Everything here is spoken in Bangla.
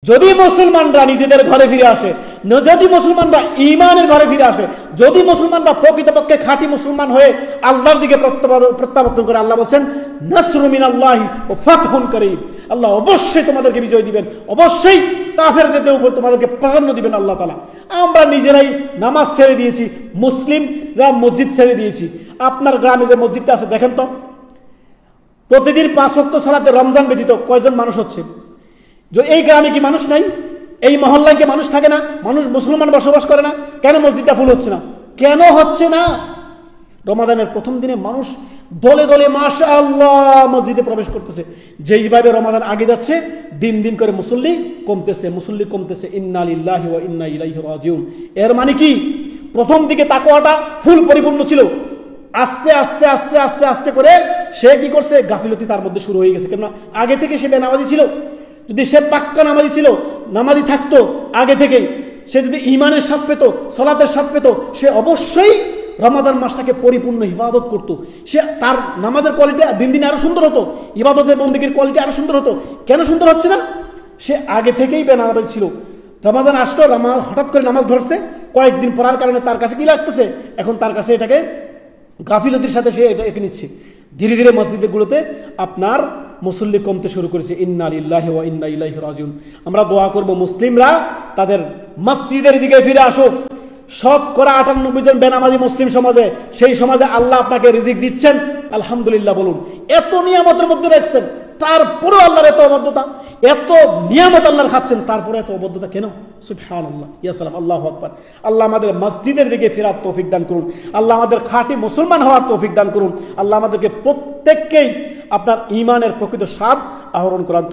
যদি মুসলমানরা নিজেদের ঘরে ফিরে আসে, যদি মুসলমানরা ঈমানের ঘরে ফিরে আসে, যদি মুসলমানরা প্রকৃতপক্ষে খাঁটি মুসলমান হয়ে আল্লাহর দিকে প্রত্যাবর্তন করে, আল্লাহ বলছেন নাসরু মিনাল্লাহি ওয়া ফাতহুন করিম, আল্লাহ অবশ্যই তোমাদেরকে বিজয় দিবেন, অবশ্যই কাফেরদের উপর তোমাদেরকে প্রাধান্য দিবেন আল্লাহ তাআলা। আমরা নিজেরাই নামাজ ছেড়ে দিয়েছি, মুসলিমরা মসজিদ ছেড়ে দিয়েছি। আপনার গ্রামে যে মসজিদটা আছে দেখেন তো, প্রতিদিন 5 ওয়াক্ত সালাতে রমজান ব্যতীত কয়জন মানুষ হচ্ছে? যে এই গ্রামে কি মানুষ নাই? এই মহল্লায় কি মানুষ থাকে না? মানুষ মুসলমান বসবাস করে না? কেন মসজিদটা ফুল হচ্ছে না? কেন হচ্ছে না? রমাদানের প্রথম দিনে মানুষ দলে দলে মাশাআল্লাহ মসজিদে প্রবেশ করতেছে। যেইভাবে রমাদান আগে যাচ্ছে, দিন দিন করে মুসল্লি কমতেছে। ইন্না লিল্লাহি ওয়া ইন্না ইলাইহি রাজিউন। এর মানে কি? প্রথম দিকে তাকওয়াটা ফুল পরিপূর্ণ ছিল, আস্তে আস্তে আস্তে আস্তে আস্তে করে সে কি করছে? গাফিলতি তার মধ্যে শুরু হয়ে গেছে। কেন? আগে থেকে সে বেনামাজি ছিল। যদি সে পাক্কা নামাজি ছিল, নামাজি থাকতো আগে থেকেই, সে যদি ঈমানের স্বাদ পেত, সালাতের স্বাদ পেত, সে অবশ্যই রমাদান মাসটাকে পরিপূর্ণ ইবাদত করত। সে তার নামাজের কোয়ালিটি দিন দিন আরো সুন্দর হতো, ইবাদতের বন্দেগীর কোয়ালিটি আরো সুন্দর হতো। কেন সুন্দর হচ্ছে না? সে আগে থেকেই বেনামাজি ছিল। রমাদান আসলো, হঠাৎ করে নামাজ ধরছে, কয়েকদিন পড়ার কারণে তার কাছে কি লাগতেছে? এখন তার কাছে এটাকে গাফিলতির সাথে সে এটাকে নিচ্ছে। ধীরে ধীরে মসজিদগুলোতে আপনার মুসল্লি কমতে শুরু করেছে। ইন্না লিল্লাহি ওয়া ইন্না ইলাইহি রাজিউন। আমরা দোয়া করব মুসলিমরা তাদের মসজিদের দিকে ফিরে আসো। শতকরা 98 জন বেনামাজি মুসলিম সমাজে, সেই সমাজে আল্লাহ আপনাকে রিজিক দিচ্ছেন, আলহামদুলিল্লাহ বলুন। এত নিয়ামতের মধ্যে রাখছেন, তারপরেও আল্লাহর এত অবাধ্যতা, এত নিয়ামত আল্লাহর খাচ্ছেন, তারপরে এত অবাধ্যতা কেন? সুবহানাল্লাহ, ইয়া সালাম, আল্লাহু আকবার। আল্লাহ আমাদের মসজিদের দিকে ফেরার তৌফিক দান করুন। আল্লাহ আমাদের খাঁটি মুসলমান হওয়ার তৌফিক দান করুন। আল্লাহ আমাদেরকে প্রত্যেককেই আপনার ঈমানের প্রকৃত স্বাদ আহরণ করার